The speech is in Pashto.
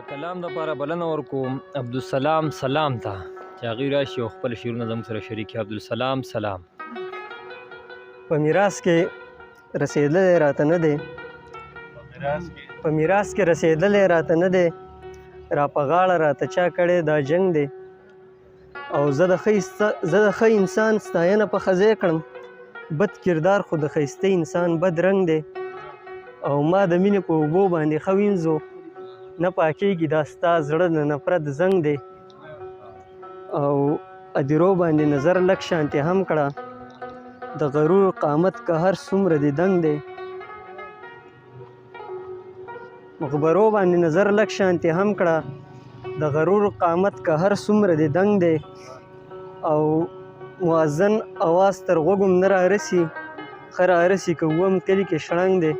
کلام دپاره بلنه ورکوم عبدالسلام سلام ته چې هغوی راشي او خپل شعرونه زموږ سره شریک کړي. عبدالسلام سلام. په میراث کې رسېدلی راته نه دی، په میراث کې رسېدلی راته نه دی، را په غاړه راته چا کړی دا جنګ دی. او زه د ښه انسان ستاینه په ښه ځای کړم، بد کردار خو د ښایسته انسان بد رنګ دی. او ما د مینې په اوبو باندې ښه وینځو، نه پاکېږي دا ستا زړه د نفرت زنګ دی. او ادیرو باندې نظر لږ شانتې هم کړه، د غرور قامت که هر څومره دې دنګ دی. مخبرو باندې نظر لږ شانتې هم کړه، د غرور قامت که هر څومره دې دنګ دی. او موازن اواز تر غوږم نه رارسي، ښه رارسي که وم کلي کې شړنګ دی.